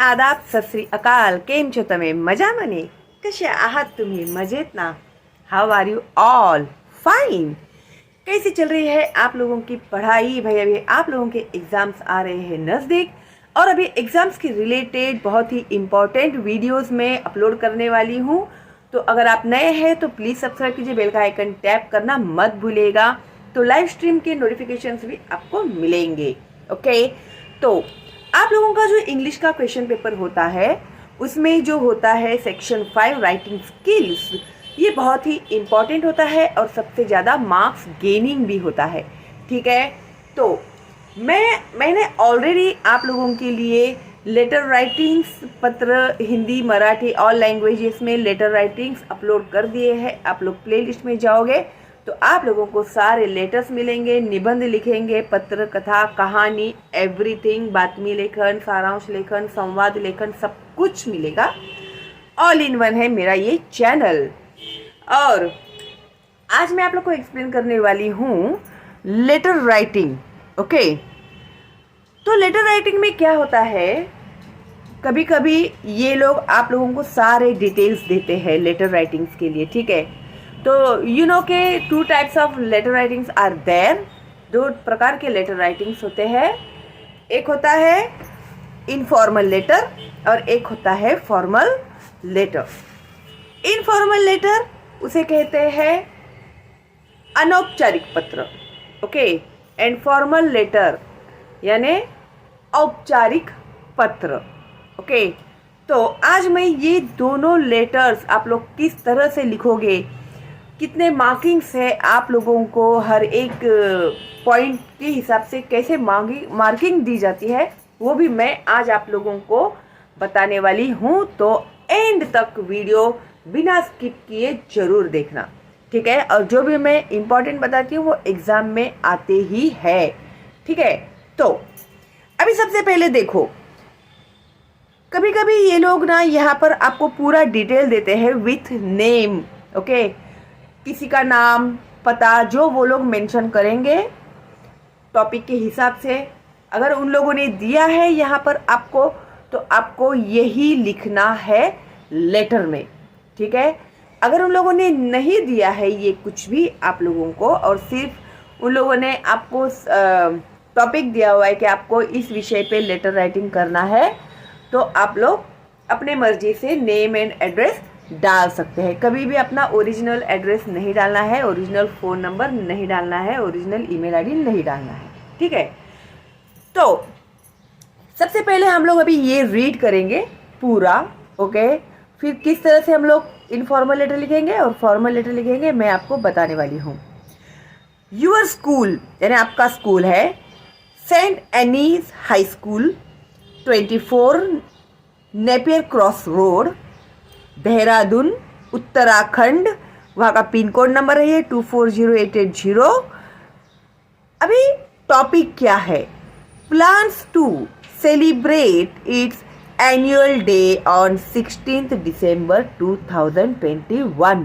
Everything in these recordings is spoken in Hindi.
आदाब, सत श्री अकाल. केम छो तमे? मजाમાં ને? कसे आहात तुम्ही? मजेत ना? How are you all? Fine. कैसी चल रही है आप लोगों की पढ़ाई? भाई अभी आप लोगों के एग्ज़ाम्स आ रहे हैं नज़दीक और अभी एग्ज़ाम्स के रिलेटेड बहुत ही इम्पॉर्टेंट वीडियोस में अपलोड करने वाली हूँ. तो अगर आप नए हैं तो प्लीज़ सब्सक्राइब कीजिए, बेल का आइकन टैप करना मत भूलिएगा. तो लाइव स्ट्रीम के नोटिफिकेशंस भी आपको मिलेंगे. ओके. तो आप लोगों का जो इंग्लिश का क्वेश्चन पेपर होता है उसमें जो होता है सेक्शन 5 राइटिंग स्किल्स, ये बहुत ही इम्पॉर्टेंट होता है और सबसे ज़्यादा मार्क्स गेनिंग भी होता है. ठीक है. तो मैंने ऑलरेडी आप लोगों के लिए लेटर राइटिंग्स, पत्र, हिंदी, मराठी ऑल लैंग्वेजेस में लेटर राइटिंग्स अपलोड कर दिए हैं. आप लोग प्लेलिस्ट में जाओगे तो आप लोगों को सारे लेटर्स मिलेंगे, निबंध लिखेंगे, पत्र, कथा, कहानी, एवरीथिंग, बातमी लेखन, सारांश लेखन, संवाद लेखन, सब कुछ मिलेगा. ऑल इन वन है मेरा ये चैनल. और आज मैं आप लोग को एक्सप्लेन करने वाली हूँ लेटर राइटिंग. ओके. तो लेटर राइटिंग में क्या होता है, कभी कभी ये लोग आप लोगों को सारे डिटेल्स देते हैं लेटर राइटिंग्स के लिए. ठीक है. तो यू नो के 2 types of letter writings are there. 2 प्रकार के लेटर राइटिंग्स होते हैं. एक होता है इनफॉर्मल लेटर और एक होता है फॉर्मल लेटर. इनफॉर्मल लेटर उसे कहते हैं अनौपचारिक पत्र. ओके. एंड फॉर्मल लेटर यानी औपचारिक पत्र. ओके. तो आज मैं ये दोनों लेटर्स आप लोग किस तरह से लिखोगे, कितने मार्किंग्स है आप लोगों को, हर एक पॉइंट के हिसाब से कैसे मार्किंग दी जाती है, वो भी मैं आज आप लोगों को बताने वाली हूँ. तो एंड तक वीडियो बिना स्किप किए जरूर देखना. ठीक है. और जो भी मैं इम्पोर्टेंट बताती हूँ वो एग्ज़ाम में आते ही है. ठीक है. तो अभी सबसे पहले देखो, कभी कभी ये लोग ना यहाँ पर आपको पूरा डिटेल देते हैं विथ नेम. ओके. किसी का नाम, पता जो वो लोग मेंशन करेंगे टॉपिक के हिसाब से. अगर उन लोगों ने दिया है यहाँ पर आपको, तो आपको यही लिखना है लेटर में. ठीक है. अगर उन लोगों ने नहीं दिया है ये कुछ भी आप लोगों को, और सिर्फ उन लोगों ने आपको टॉपिक दिया हुआ है कि आपको इस विषय पे लेटर राइटिंग करना है, तो आप लोग अपने मर्जी से नेम एंड एड्रेस डाल सकते हैं. कभी भी अपना ओरिजिनल एड्रेस नहीं डालना है, ओरिजिनल फ़ोन नंबर नहीं डालना है, ओरिजिनल ईमेल आईडी नहीं डालना है. ठीक है. तो सबसे पहले हम लोग अभी ये रीड करेंगे पूरा. ओके. फिर किस तरह से हम लोग इनफॉर्मल लेटर लिखेंगे और फॉर्मल लेटर लिखेंगे मैं आपको बताने वाली हूँ. यूअर स्कूल यानी आपका स्कूल है saint Annie's high school, 24 Napier cross road, Dehradun, Uttarakhand. वहाँ का पिन कोड नंबर है ये 240880. अभी टॉपिक क्या है? Plans to celebrate its annual day on 16 December 2021.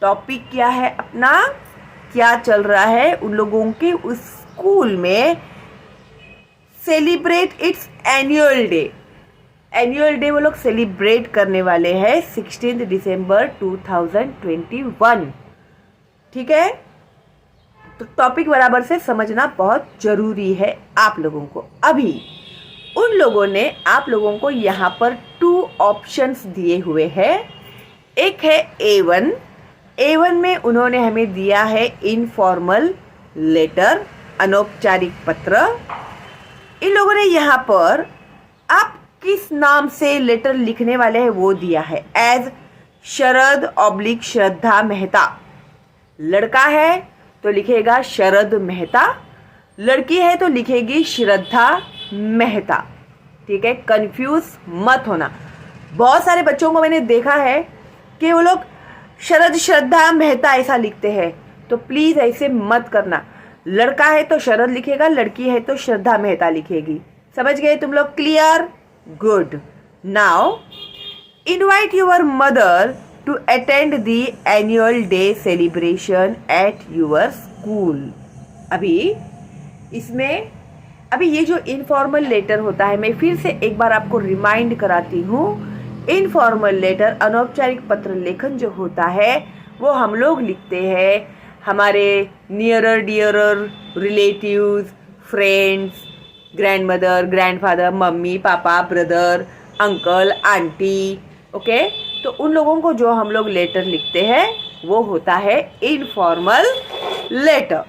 Topic क्या है अपना, क्या चल रहा है उन लोगों के उस स्कूल में? Celebrate its annual day. Annual day वो लोग सेलिब्रेट करने वाले हैं 16 दिसंबर 2021. ठीक है. तो टॉपिक बराबर से समझना बहुत जरूरी है आप लोगों को. अभी उन लोगों ने आप लोगों को यहाँ पर 2 ऑप्शंस दिए हुए हैं. एक है A1. A1 में उन्होंने हमें दिया है इनफॉर्मल लेटर, अनौपचारिक पत्र. इन लोगों ने यहाँ पर आप किस नाम से लेटर लिखने वाले हैं वो दिया है. एज शरद ऑब्लिक श्रद्धा मेहता. लड़का है तो लिखेगा शरद मेहता, लड़की है तो लिखेगी श्रद्धा मेहता. ठीक है. कंफ्यूज मत होना. बहुत सारे बच्चों को मैंने देखा है कि वो लोग शरद श्रद्धा मेहता ऐसा लिखते हैं, तो प्लीज़ ऐसे मत करना. लड़का है तो शरद लिखेगा, लड़की है तो श्रद्धा मेहता लिखेगी. समझ गए तुम लोग? Clear? Good. Now, invite your mother to attend the annual day celebration at your school. अभी इसमें अभी ये जो इनफॉर्मल लेटर होता है, मैं फिर से एक बार आपको रिमाइंड कराती हूँ। इनफॉर्मल लेटर, अनौपचारिक पत्र लेखन जो होता है वो हम लोग लिखते हैं हमारे nearer dearer relatives, friends, grand mother, grandfather, mummy papa, brother, uncle, aunty. Okay, तो उन लोगों को जो हम लोग लेटर लिखते हैं वो होता है इनफॉर्मल लेटर।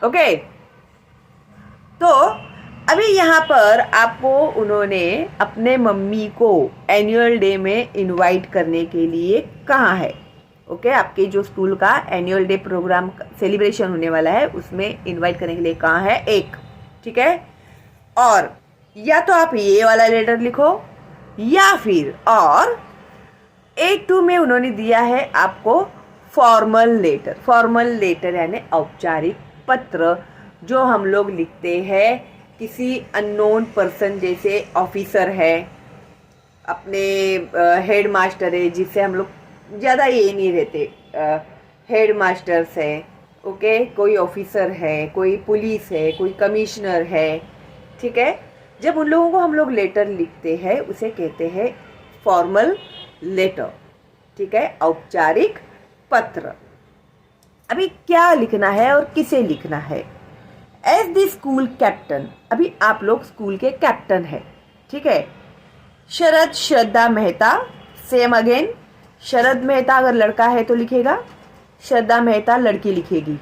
ओके, तो अभी यहाँ पर आपको उन्होंने अपने मम्मी को एनुअल डे में इनवाइट करने के लिए कहा है। ओके, आपके जो स्कूल का एनुअल डे प्रोग्राम सेलिब्रेशन होने वाला है उसमें इनवाइट करने के लिए कहा है एक, ठीक है। और या तो आप ये वाला लेटर लिखो या फिर और 8-2 में उन्होंने दिया है आपको फॉर्मल लेटर। फॉर्मल लेटर यानी औपचारिक पत्र जो हम लोग लिखते हैं किसी अननोन पर्सन, जैसे ऑफिसर है, अपने हेड मास्टर है, जिससे हम लोग ज़्यादा ये नहीं रहते, हेड मास्टर्स है, ओके, कोई ऑफिसर है, कोई पुलिस है, कोई कमिश्नर है, ठीक है। जब उन लोगों को हम लोग लेटर लिखते हैं उसे कहते हैं फॉर्मल लेटर, ठीक है, औपचारिक पत्र। अभी क्या लिखना है और किसे लिखना है। एज द स्कूल कैप्टन, अभी आप लोग स्कूल के कैप्टन है, ठीक है। शरद श्रद्धा मेहता, सेम अगेन, शरद मेहता अगर लड़का है तो लिखेगा, श्रद्धा मेहता लड़की लिखेगी।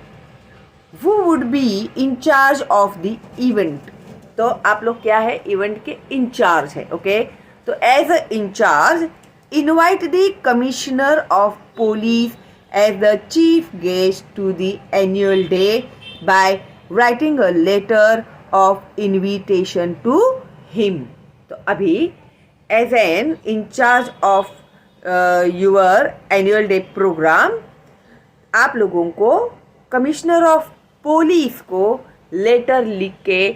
वो would be incharge of the event, तो आप लोग क्या है, इवेंट के इंचार्ज है। ओके, तो as a incharge invite the commissioner of police as the chief guest to the annual day by writing a letter of invitation to him. तो अभी as an incharge of your annual day program आप लोगों को कमिश्नर ऑफ पुलिस को लेटर लिख के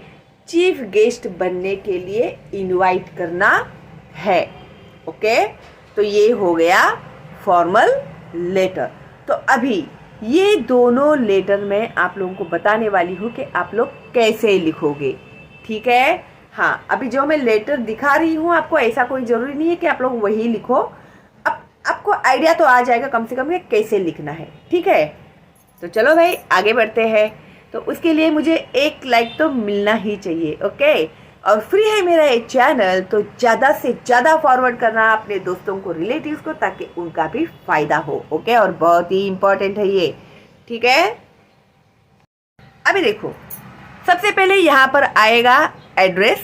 चीफ गेस्ट बनने के लिए इनवाइट करना है। ओके, तो ये हो गया फॉर्मल लेटर। तो अभी ये दोनों लेटर मैं आप लोगों को बताने वाली हूँ कि आप लोग कैसे लिखोगे, ठीक है। हाँ, अभी जो मैं लेटर दिखा रही हूँ आपको, ऐसा कोई ज़रूरी नहीं है कि आप लोग वही लिखो। अब आपको आइडिया तो आ जाएगा कम से कम कि कैसे लिखना है, ठीक है। तो चलो भाई आगे बढ़ते हैं। तो उसके लिए मुझे एक लाइक तो मिलना ही चाहिए, ओके। और फ्री है मेरा ये चैनल, तो ज़्यादा से ज़्यादा फॉरवर्ड करना अपने दोस्तों को, रिलेटिव्स को, ताकि उनका भी फायदा हो, ओके। और बहुत ही इम्पोर्टेंट है ये, ठीक है। अभी देखो, सबसे पहले यहाँ पर आएगा एड्रेस।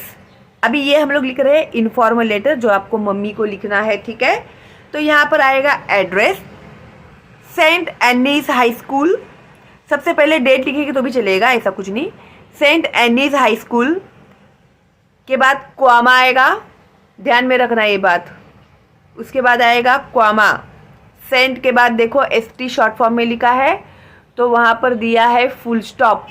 अभी ये हम लोग लिख रहे हैं इनफॉर्मल लेटर जो आपको मम्मी को लिखना है, ठीक है। तो यहाँ पर आएगा address, saint Annie's high school. सबसे पहले डेट लिखेगी तो भी चलेगा, ऐसा कुछ नहीं। सेंट एनीज हाई स्कूल के बाद क्वामा आएगा, ध्यान में रखना ये बात। उसके बाद आएगा क्वामा, सेंट के बाद देखो ST शॉर्ट फॉर्म में लिखा है तो वहाँ पर दिया है full stop.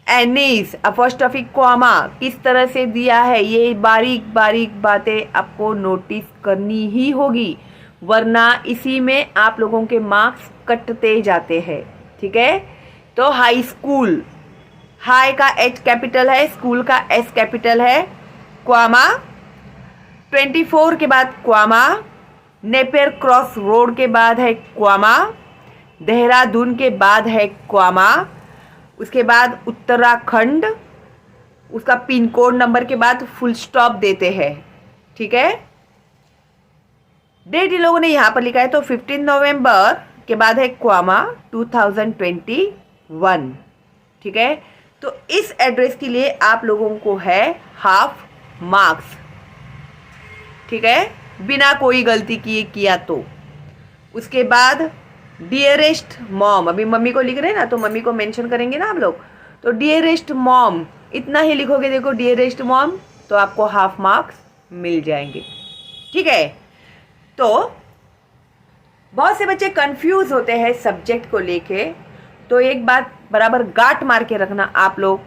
Annie's apostrophe comma किस तरह से दिया है, ये बारीक बारीक बातें आपको नोटिस करनी ही होगी, वरना इसी में आप लोगों के मार्क्स कटते जाते हैं, ठीक है। तो हाई स्कूल, हाई का H कैपिटल है, स्कूल का S कैपिटल है। क्वामा 24 के बाद क्वामा, नेपियर क्रॉस रोड के बाद है क्वामा, देहरादून के बाद है क्वामा, उसके बाद उत्तराखंड, उसका पिन कोड नंबर के बाद फुल स्टॉप देते हैं, ठीक है। डेट इन लोगों ने यहाँ पर लिखा है तो 15 नवंबर के बाद है क्वामा 2021, ठीक है। तो इस एड्रेस के लिए आप लोगों को है हाफ मार्क्स, ठीक है, बिना कोई गलती किया तो। उसके बाद डियरेस्ट मॉम, अभी मम्मी को लिख रहे हैं ना, तो मम्मी को मेंशन करेंगे ना आप लोग, तो डियरेस्ट मॉम इतना ही लिखोगे, देखो डियरेस्ट मॉम, तो आपको हाफ मार्क्स मिल जाएंगे, ठीक है। तो बहुत से बच्चे कंफ्यूज होते हैं सब्जेक्ट को लेके, तो एक बात बराबर गांठ मार के रखना आप लोग,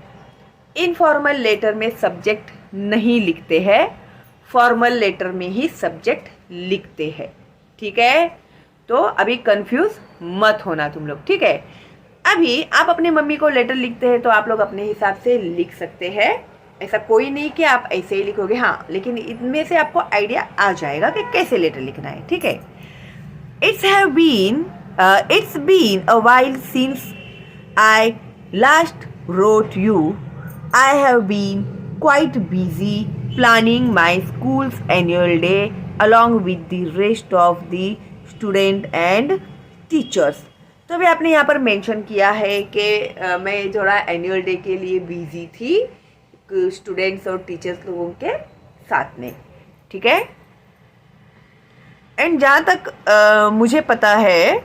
इनफॉर्मल लेटर में सब्जेक्ट नहीं लिखते हैं, फॉर्मल लेटर में ही सब्जेक्ट लिखते हैं, ठीक है। तो अभी कंफ्यूज मत होना तुम लोग, ठीक है। अभी आप अपने मम्मी को लेटर लिखते हैं तो आप लोग अपने हिसाब से लिख सकते हैं, ऐसा कोई नहीं कि आप ऐसे ही लिखोगे, हाँ, लेकिन इनमें से आपको आइडिया आ जाएगा कि कैसे लेटर लिखना है, ठीक है। It's been a while since I last wrote you. I have been quite busy planning my school's annual day along with the rest of the student and teachers. तो अभी आपने यहाँ पर मेंशन किया है कि मैं थोड़ा एनुअल डे के लिए बिजी थी स्टूडेंट्स और टीचर्स लोगों के साथ में, ठीक है। एंड जहाँ तक मुझे पता है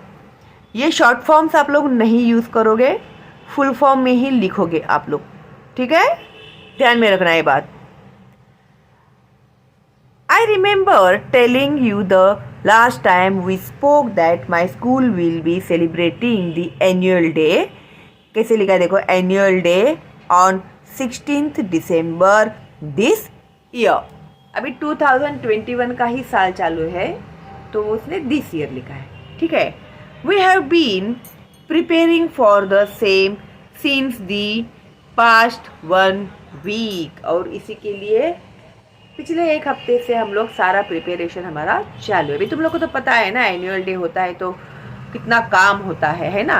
ये शॉर्ट फॉर्म्स आप लोग नहीं यूज़ करोगे, फुल फॉर्म में ही लिखोगे आप लोग, ठीक है, ध्यान में रखना ये बात। I remember telling you the last time we spoke that my school will be celebrating the annual day. कैसे लिखा है देखो, annual day on 16th December this year. अभी 2021 का ही साल चालू है तो उसने this year लिखा है, ठीक है। We have been preparing for the same since the past 1 week. और इसी के लिए पिछले 1 हफ्ते से हम लोग सारा प्रिपरेशन हमारा चालू है। अभी तुम लोग को तो पता है ना, एनुअल डे होता है तो कितना काम होता है ना।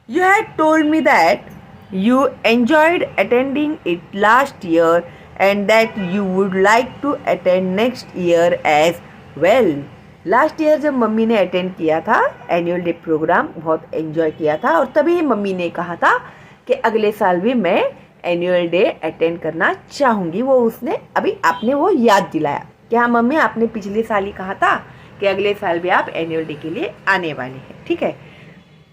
You had told me that you enjoyed attending it last year and that you would like to attend next year as well. Last year जब मम्मी ने अटेंड किया था एनुअल डे प्रोग्राम, बहुत एंजॉय किया था और तभी मम्मी ने कहा था कि अगले साल भी मैं एनुअल डे अटेंड करना चाहूँगी। वो उसने अभी आपने वो याद दिलाया कि हाँ मम्मी, आपने पिछले साल ही कहा था कि अगले साल भी आप एनुअल डे के लिए आने वाले हैं, ठीक है।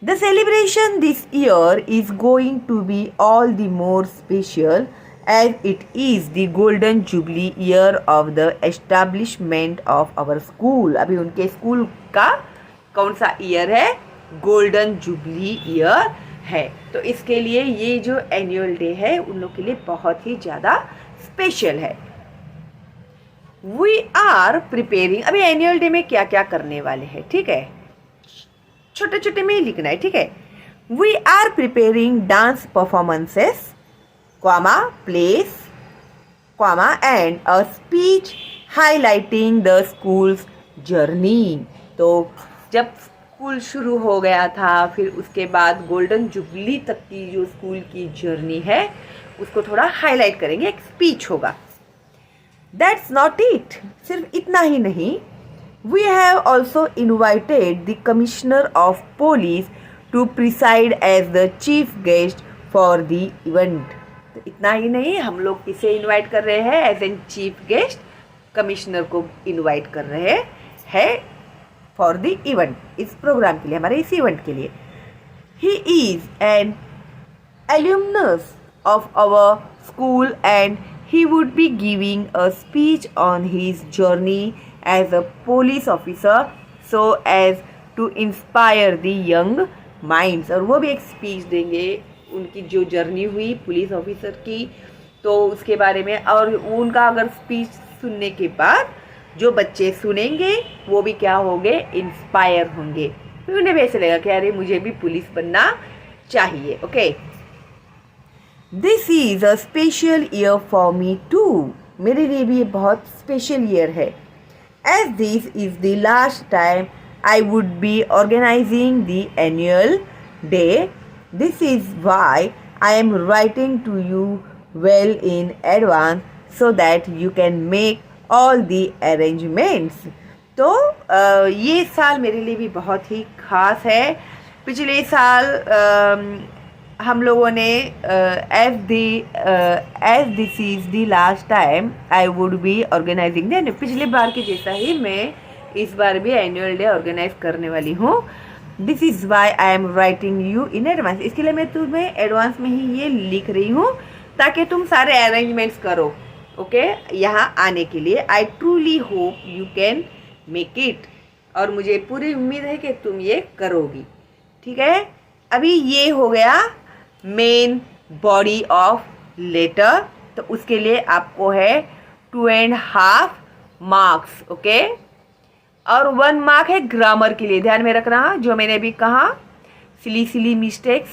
The celebration this year is going to be all the more special as it is the golden jubilee year of the establishment of our school. अभी उनके स्कूल का कौन सा ईयर है? गोल्डन जुबली ईयर है। तो इसके लिए ये जो एनुअल डे है उन लोग के लिए बहुत ही ज़्यादा स्पेशल है। वी आर प्रिपेयरिंग, अभी एनुअल डे में क्या क्या करने वाले हैं, ठीक है, छोटे छोटे में ही लिखना है, ठीक है। We are preparing dance performances, plays, and a speech highlighting the school's journey. तो जब स्कूल शुरू हो गया था फिर उसके बाद गोल्डन जुबली तक की जो स्कूल की जर्नी है उसको थोड़ा हाईलाइट करेंगे, एक स्पीच होगा। That's not it, सिर्फ इतना ही नहीं, we have also invited the commissioner of police to preside as the chief guest for the event. तो इतना ही नहीं, हम लोग किसे इनवाइट कर रहे हैं as an chief guest? Commissioner को इनवाइट कर रहे हैं फॉर द इवेंट, इस प्रोग्राम के लिए, हमारे इस इवेंट के लिए। He is an alumnus of our school and he would be giving a speech on his journey as a police officer so as to inspire the young minds. और वो भी एक स्पीच देंगे उनकी जो जर्नी हुई पुलिस ऑफिसर की, तो उसके बारे में। और उनका अगर स्पीच सुनने के बाद जो बच्चे सुनेंगे वो भी क्या होंगे? इंस्पायर होंगे। तो उन्हें भी ऐसे लगेगा कि अरे मुझे भी पुलिस बनना चाहिए। Okay, this is a special year for me too, मेरे लिए भी ये बहुत स्पेशल ईयर है। As this is the last time I would be organising the annual day, this is why I am writing to you well in advance so that you can make all the arrangements. तो ये साल मेरे लिए भी बहुत ही ख़ास है। पिछले साल हम लोगों ने as this is the last time I would be organizing the, पिछले बार के जैसा ही मैं इस बार भी एनुअल डे ऑर्गेनाइज करने वाली हूँ। This is why I am writing you in advance, इसके लिए मैं तुम्हें एडवांस में ही ये लिख रही हूँ ताकि तुम सारे अरेंजमेंट्स करो, ओके, यहाँ आने के लिए। I truly hope you can make it, और मुझे पूरी उम्मीद है कि तुम ये करोगी, ठीक है। अभी ये हो गया मेन बॉडी ऑफ लेटर, तो उसके लिए आपको है 2.5 मार्क्स, ओके। और 1 मार्क है ग्रामर के लिए, ध्यान में रखना जो मैंने अभी कहा, सिली मिस्टेक्स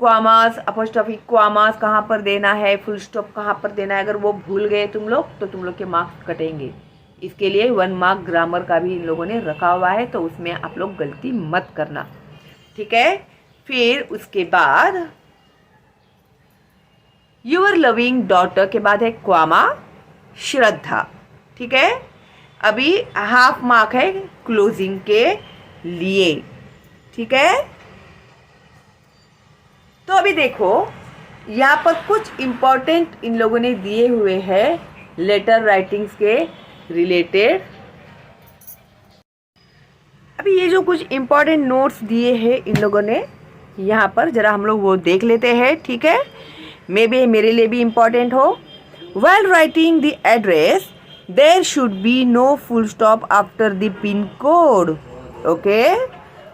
क्वामास, अपोस्ट्रोफी क्वामास कहाँ पर देना है, फुल स्टॉप कहाँ पर देना है, अगर वो भूल गए तुम लोग तो तुम लोग के मार्क्स कटेंगे। इसके लिए 1 मार्क ग्रामर का भी इन लोगों ने रखा हुआ है, तो उसमें आप लोग गलती मत करना, ठीक है। फिर उसके बाद यूर लविंग डॉटर के बाद है क्वामा श्रद्धा, ठीक है। अभी हाफ मार्क है क्लोजिंग के लिए, ठीक है। तो अभी देखो यहाँ पर कुछ इम्पोर्टेंट इन लोगों ने दिए हुए हैं लेटर राइटिंग्स के रिलेटेड। अभी ये जो कुछ इम्पोर्टेंट नोट्स दिए हैं इन लोगों ने यहाँ पर, जरा हम लोग वो देख लेते हैं, ठीक है। मे बी मेरे लिए भी इम्पोर्टेंट हो। While writing the address, there should be no full stop after the pin code. Okay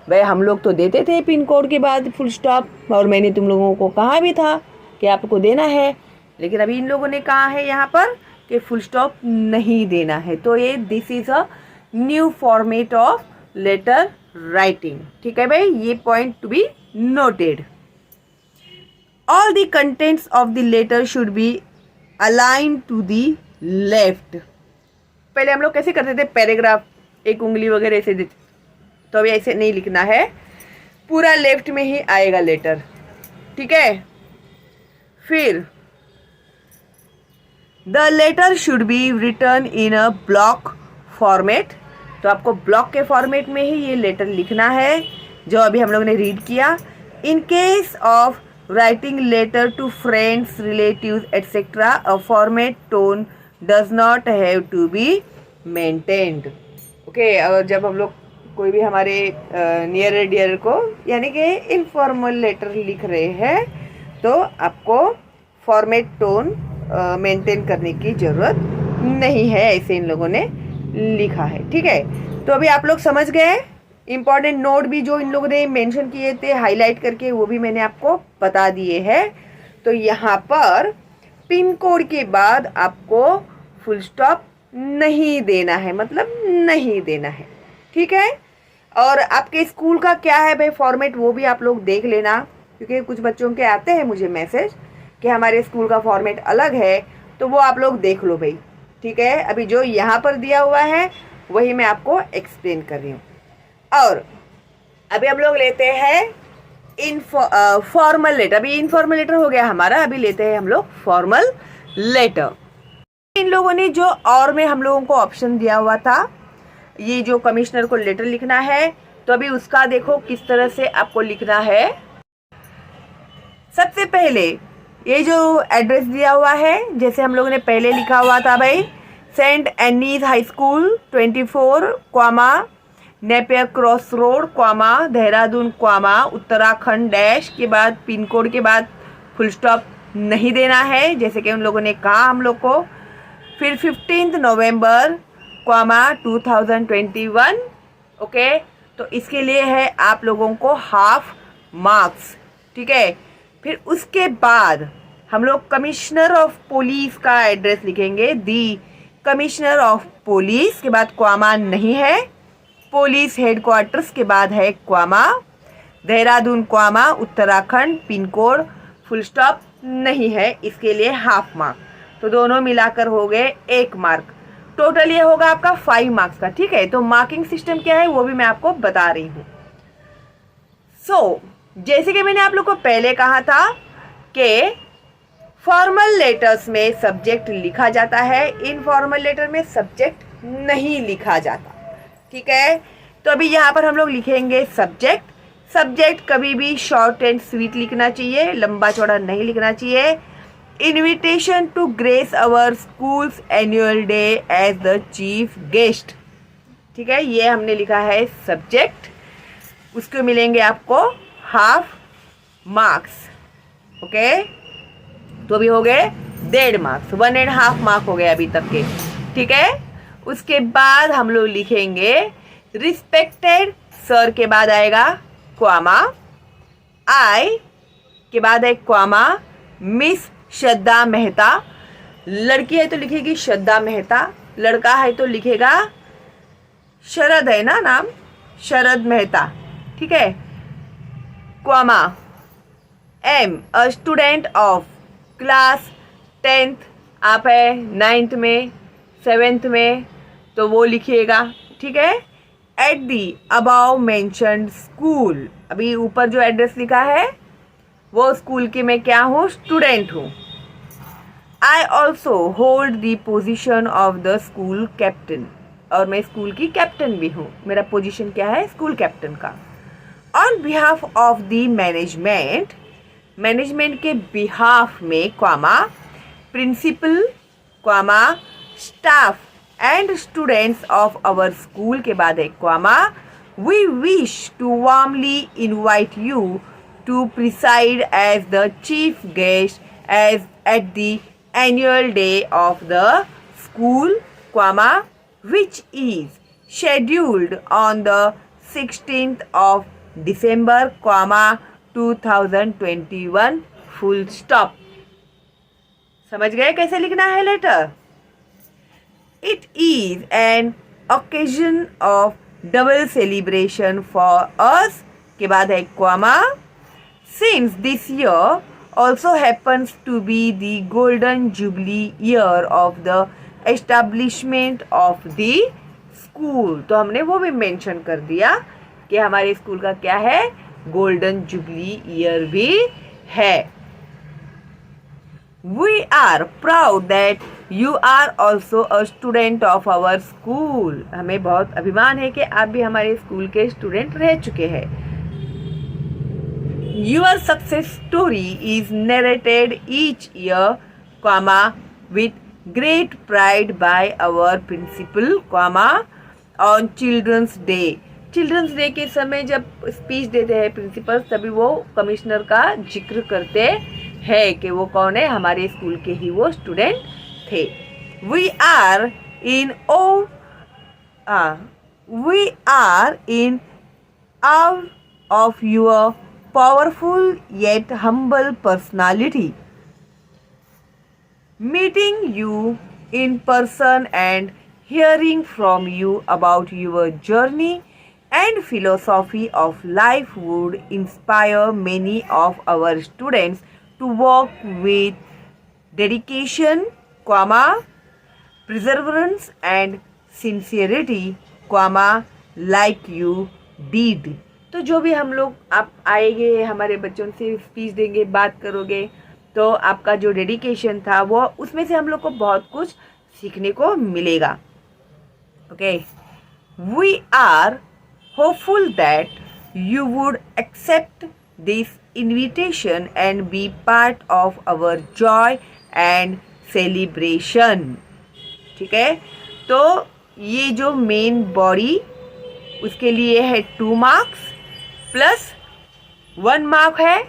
भाई, हम लोग तो देते थे पिन कोड के बाद फुल स्टॉप, और मैंने तुम लोगों को कहा भी था कि आपको देना है, लेकिन अभी इन लोगों ने कहा है यहाँ पर कि फुल स्टॉप नहीं देना है। तो ये this is a new format of letter writing, ठीक है भाई, ये point to be noted. All the contents of the letter should be align to the left. पहले हम लोग कैसे करते थे, पैराग्राफ एक उंगली वगैरह ऐसे देते, तो अभी ऐसे नहीं लिखना है, पूरा लेफ्ट में ही आएगा लेटर, ठीक है। फिर the letter should be return in a block format, तो आपको ब्लॉक के फॉर्मेट में ही ये लेटर लिखना है जो अभी हम लोग ने रीड किया। In case of writing letter to friends, relatives, etc. a format tone does not have to be maintained. Okay, और जब हम लोग कोई भी हमारे नियर डियर को यानी कि इनफॉर्मल लेटर लिख रहे हैं, तो आपको फॉर्मेट टोन मेंटेन करने की ज़रूरत नहीं है, ऐसे इन लोगों ने लिखा है, ठीक है। तो अभी आप लोग समझ गए। इम्पॉर्टेंट नोट भी जो इन लोगों ने मेंशन किए थे हाईलाइट करके, वो भी मैंने आपको बता दिए हैं। तो यहाँ पर पिन कोड के बाद आपको फुल स्टॉप नहीं देना है, मतलब नहीं देना है, ठीक है। और आपके स्कूल का क्या है भाई फॉर्मेट, वो भी आप लोग देख लेना, क्योंकि कुछ बच्चों के आते हैं मुझे मैसेज कि हमारे स्कूल का फॉर्मेट अलग है, तो वो आप लोग देख लो भाई, ठीक है। अभी जो यहाँ पर दिया हुआ है वही मैं आपको एक्सप्लेन कर रही हूँ। और अभी हम लोग लेते हैं फॉर्मल लेटर। अभी इनफॉर्मल लेटर हो गया हमारा, अभी लेते हैं हम लोग फॉर्मल लेटर। इन लोगों ने जो और में हम लोगों को ऑप्शन दिया हुआ था, ये जो कमिश्नर को लेटर लिखना है, तो अभी उसका देखो किस तरह से आपको लिखना है। सबसे पहले ये जो एड्रेस दिया हुआ है, जैसे हम लोगों ने पहले लिखा हुआ था भाई, saint Annie's high school 24 comma Napier cross road comma Dehradun comma Uttarakhand dash के बाद पिन कोड के बाद फुल स्टॉप नहीं देना है, जैसे कि उन लोगों ने कहा हम लोग को। फिर 15 नवंबर क्वामा 2021, ओके, तो इसके लिए है आप लोगों को हाफ मार्क्स, ठीक है। फिर उसके बाद हम लोग कमिश्नर ऑफ पुलिस का एड्रेस लिखेंगे, दी कमिश्नर ऑफ पुलिस के बाद क्वामा नहीं है, पुलिस हेडक्वार्टर्स के बाद है comma, Dehradun comma Uttarakhand pin code full stop नहीं है, इसके लिए हाफ मार्क। तो दोनों मिलाकर हो गए 1 मार्क। टोटल ये होगा आपका 5 मार्क्स का, ठीक है। तो मार्किंग सिस्टम क्या है वो भी मैं आपको बता रही हूँ। जैसे कि मैंने आप लोग को पहले कहा था कि फॉर्मल लेटर्स में सब्जेक्ट लिखा जाता है, इनफॉर्मल लेटर में सब्जेक्ट नहीं लिखा जाता, ठीक है। तो अभी यहाँ पर हम लोग लिखेंगे सब्जेक्ट। सब्जेक्ट कभी भी शॉर्ट एंड स्वीट लिखना चाहिए, लंबा चौड़ा नहीं लिखना चाहिए। Invitation to grace our school's annual day as the chief guest, ठीक है, ये हमने लिखा है सब्जेक्ट। उसको मिलेंगे आपको हाफ मार्क्स, ओके। तो अभी हो गए 1.5 मार्क्स, 1.5 मार्क हो गए अभी तक के, ठीक है। उसके बाद हम लोग लिखेंगे रिस्पेक्टेड सर के बाद आएगा क्वामा, आई के बाद है क्वामा मिस श्रद्धा मेहता। लड़की है तो लिखेगी श्रद्धा मेहता, लड़का है तो लिखेगा शरद, है ना नाम, शरद मेहता, ठीक है। Comma am a student of class 10th, आप है 9th में 7th में, तो वो लिखिएगा, ठीक है। At the above mentioned school, अभी ऊपर जो एड्रेस लिखा है वो स्कूल की मैं क्या हूँ, स्टूडेंट हूँ। I also hold the position of the school captain, और मैं स्कूल की कैप्टन भी हूँ, मेरा पोजीशन क्या है, स्कूल कैप्टन का। On behalf of the management, management के बिहाफ में comma principal comma staff and students of our school के बाद है comma we wish to warmly invite you to preside as the chief guest as at the annual day of the school, comma, which is scheduled on the 16th of December, comma, 2021, full stop. समझ गए कैसे लिखना है letter? It is an occasion of double celebration for us के बाद है comma, since this year also happens to be the golden jubilee year of the establishment of the school, तो हमने वो भी मेंशन कर दिया कि हमारे स्कूल का क्या है, गोल्डन जुबली ईयर भी है। We are proud that you are also a student of our school, हमें बहुत अभिमान है कि आप भी हमारे स्कूल के स्टूडेंट रह चुके हैं। Your success story is narrated each year, comma, with great pride by our principal, comma, on Children's Day. Children's day के समय जब स्पीच देते हैं प्रिंसिपल, तभी वो कमिश्नर का जिक्र करते हैं कि वो कौन है, हमारे स्कूल के ही वो स्टूडेंट थे। We are in awe of your powerful yet humble personality. Meeting you in person and hearing from you about your journey and philosophy of life would inspire many of our students to work with dedication, comma, perseverance and sincerity, comma, like you did. तो जो भी हम लोग आप आएंगे, हमारे बच्चों से स्पीच देंगे, बात करोगे, तो आपका जो डेडिकेशन था वो उसमें से हम लोग को बहुत कुछ सीखने को मिलेगा। Okay, we are hopeful that you would accept this invitation and be part of our joy and celebration. ठीक है, तो ये जो मेन बॉडी उसके लिए है 2 मार्क्स प्लस 1 मार्क है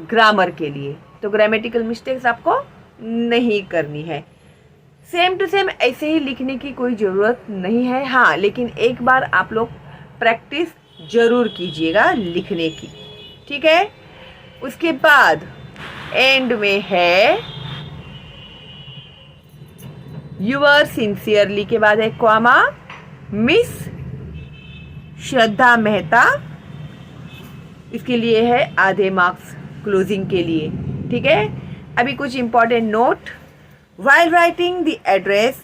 ग्रामर के लिए, तो ग्रामेटिकल मिस्टेक्स आपको नहीं करनी है। सेम टू सेम ऐसे ही लिखने की कोई ज़रूरत नहीं है, हाँ, लेकिन एक बार आप लोग प्रैक्टिस ज़रूर कीजिएगा लिखने की, ठीक है। उसके बाद एंड में है यूअर सिंसियरली के बाद है कॉमा मिस श्रद्धा मेहता, इसके लिए है आधे मार्क्स क्लोजिंग के लिए, ठीक है। अभी कुछ important note, while writing the address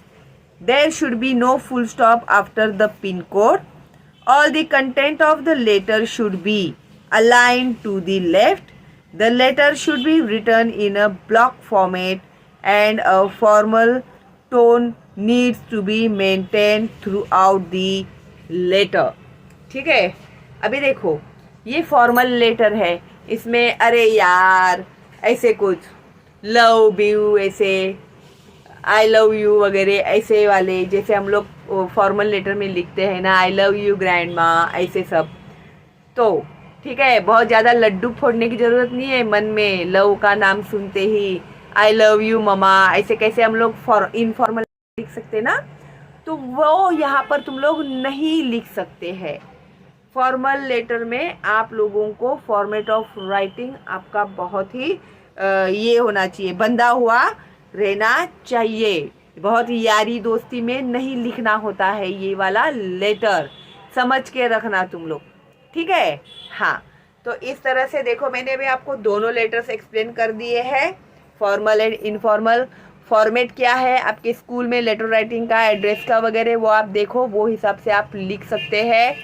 there should be no full stop after the pin code, all the content of the letter should be aligned to the left, the letter should be written in a block format and a formal tone needs to be maintain throughout the letter, ठीक है। अभी देखो ये फॉर्मल लेटर है, इसमें अरे यार ऐसे कुछ लव यू, ऐसे आई लव यू वगैरह ऐसे वाले, जैसे हम लोग फॉर्मल लेटर में लिखते हैं ना, आई लव यू ग्रैंड माँ, ऐसे सब, तो ठीक है, बहुत ज़्यादा लड्डू फोड़ने की ज़रूरत नहीं है मन में, लव का नाम सुनते ही आई लव यू ममा, ऐसे कैसे हम लोग इनफॉर्मल लिख सकते ना, तो वो यहाँ पर तुम लोग नहीं लिख सकते हैं। फॉर्मल लेटर में आप लोगों को फॉर्मेट ऑफ राइटिंग आपका बहुत ही ये होना चाहिए, बंधा हुआ रहना चाहिए, बहुत ही यारी दोस्ती में नहीं लिखना होता है ये वाला लेटर, समझ के रखना तुम लोग, ठीक है। हाँ, तो इस तरह से देखो, मैंने अभी आपको दोनों लेटर्स एक्सप्लेन कर दिए हैं, फॉर्मल एंड इनफॉर्मल। फॉर्मेट क्या है आपके स्कूल में लेटर राइटिंग का, एड्रेस का वगैरह, वो आप देखो, वो हिसाब से आप लिख सकते हैं,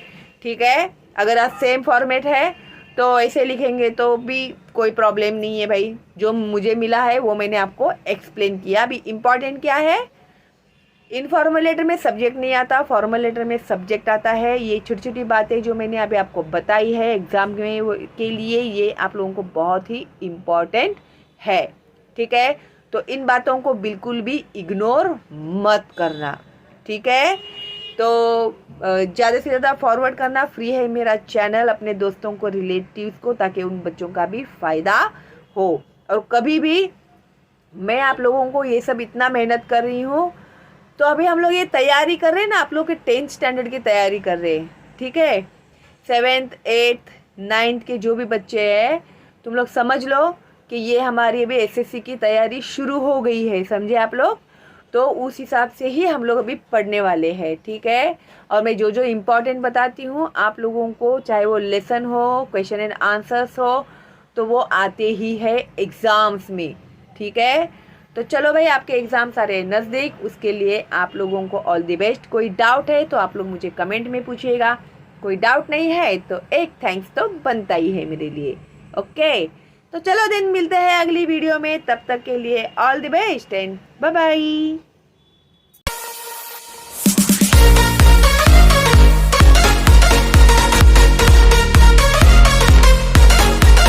ठीक है। अगर आप सेम फॉर्मेट है तो ऐसे लिखेंगे तो भी कोई प्रॉब्लम नहीं है भाई। जो मुझे मिला है वो मैंने आपको एक्सप्लेन किया। अभी इम्पॉर्टेंट क्या है, इनफॉर्मल लेटर में सब्जेक्ट नहीं आता, फॉर्मल लेटर में सब्जेक्ट आता है। ये छोटी छोटी बातें जो मैंने अभी आपको बताई है एग्जाम में के लिए, ये आप लोगों को बहुत ही इम्पॉर्टेंट है, ठीक है। तो इन बातों को बिल्कुल भी इग्नोर मत करना, ठीक है। तो ज़्यादा से ज़्यादा फॉरवर्ड करना, फ्री है मेरा चैनल, अपने दोस्तों को, रिलेटिव्स को, ताकि उन बच्चों का भी फ़ायदा हो। और कभी भी मैं आप लोगों को ये सब इतना मेहनत कर रही हूँ, तो अभी हम लोग ये तैयारी कर रहे हैं ना, आप लोग के 10th स्टैंडर्ड की तैयारी कर रहे हैं, ठीक है। 7th 8th 9th के जो भी बच्चे हैं, तुम लोग समझ लो कि ये हमारी अभी एसएससी की तैयारी शुरू हो गई है, समझे आप लोग। तो उस हिसाब से ही हम लोग अभी पढ़ने वाले हैं, ठीक है। और मैं जो जो इम्पोर्टेंट बताती हूँ आप लोगों को, चाहे वो लेसन हो, क्वेश्चन एंड आंसर्स हो, तो वो आते ही है एग्ज़ाम्स में, ठीक है। तो चलो भाई, आपके एग्ज़ाम सारे नज़दीक, उसके लिए आप लोगों को ऑल द बेस्ट। कोई डाउट है तो आप लोग मुझे कमेंट में पूछिएगा, कोई डाउट नहीं है तो एक थैंक्स तो बनता ही है मेरे लिए, ओके। तो चलो दिन मिलते हैं अगली वीडियो में, तब तक के लिए all the best and bye bye.